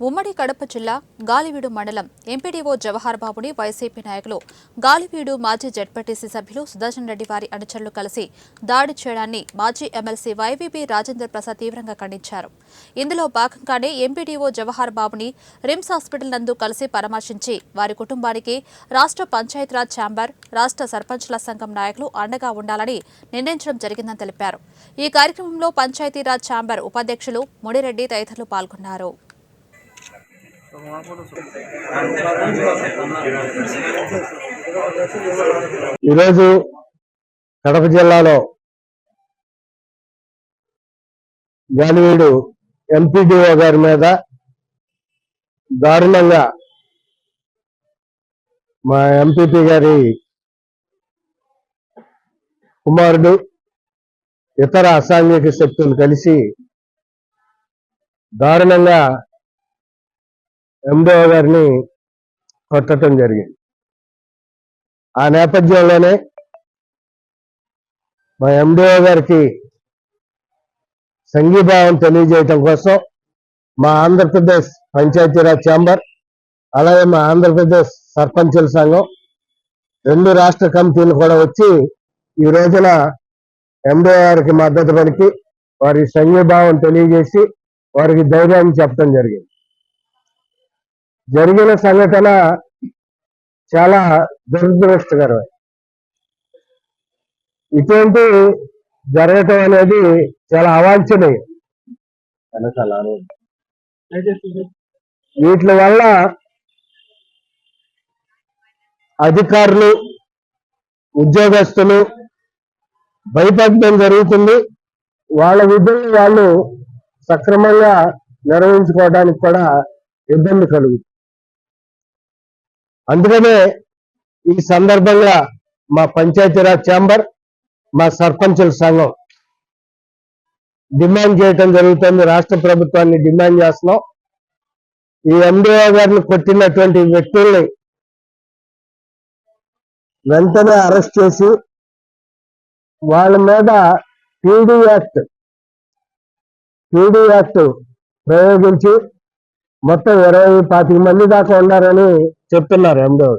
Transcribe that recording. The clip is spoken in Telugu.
ఉమ్మడి కడప జిల్లా గాలివీడు మండలం ఎంపీడీఓ జవహర్ బాబుని వైసీపీ నాయకులు గాలివీడు మాజీ జెడ్పీటీసీ సభ్యులు సుదర్శన్ రెడ్డి వారి అనుచరులు కలిసి దాడి చేయడాన్ని మాజీ ఎమ్మెల్సీ వైవీపీ రాజేంద్ర ప్రసాద్ తీవ్రంగా ఖండించారు. ఇందులో భాగంగానే ఎంపీడీఓ జవహర్ బాబుని రిమ్స్ హాస్పిటల్ నందు కలిసి పరామర్శించి వారి కుటుంబానికి రాష్ట్ర పంచాయతీరాజ్ ఛాంబర్, రాష్ట్ర సర్పంచుల సంఘం నాయకులు అండగా ఉండాలని నిర్ణయించడం జరిగిందని తెలిపారు. ఈ కార్యక్రమంలో పంచాయతీరాజ్ ఛాంబర్ ఉపాధ్యక్షులు ముడిరెడ్డి తదితరులు పాల్గొన్నారు. ఈరోజు కడప జిల్లాలో గాలివీడు ఎంపీడీఓ గారి మీద దారుణంగా మా ఎంపీపీ గారి కుమారుడు ఇతర అసాంఘిక శక్తులు కలిసి దారుణంగా ఎండీఓ గారిని కొట్టడం జరిగింది. ఆ నేపథ్యంలోనే మా ఎండీఓ గారికి సంఘీభావం తెలియజేయటం కోసం మా ఆంధ్రప్రదేశ్ పంచాయతీరాజ్ ఛాంబర్, అలాగే మా ఆంధ్రప్రదేశ్ సర్పంచుల సంఘం రెండు రాష్ట్ర కమిటీలు కూడా వచ్చి ఈ రోజున ఎండీఓ గారికి మద్దతు పలికి వారి సంఘీభావం తెలియజేసి వారికి ధైర్యాన్ని చెప్పడం జరిగింది. జరిగిన సంఘటన చాలా దురదృష్టకరమే. ఇటువంటి జరగటం అనేది చాలా అవాంఛనీయం. వీటి వల్ల అధికారులు, ఉద్యోగస్తులు భయపడడం జరుగుతుంది. వాళ్ళ విధులు వాళ్ళు సక్రమంగా నిర్వహించుకోవడానికి కూడా ఇబ్బంది కలుగుతుంది. అందుకనే ఈ సందర్భంగా మా పంచాయతీరాజ్ ఛాంబర్, మా సర్పంచుల సంఘం డిమాండ్ చేయటం జరుగుతుంది. రాష్ట్ర ప్రభుత్వాన్ని డిమాండ్ చేస్తున్నాం. ఈ ఎండీఓ గారిని కొట్టినటువంటి వ్యక్తుల్ని వెంటనే అరెస్ట్ చేసి వాళ్ళ మీద పీడీ యాక్ట్ ప్రయోగించి మొత్తం 20-25 మంది దాకా ఉన్నారని చెప్తున్నారు ఎండీఓ.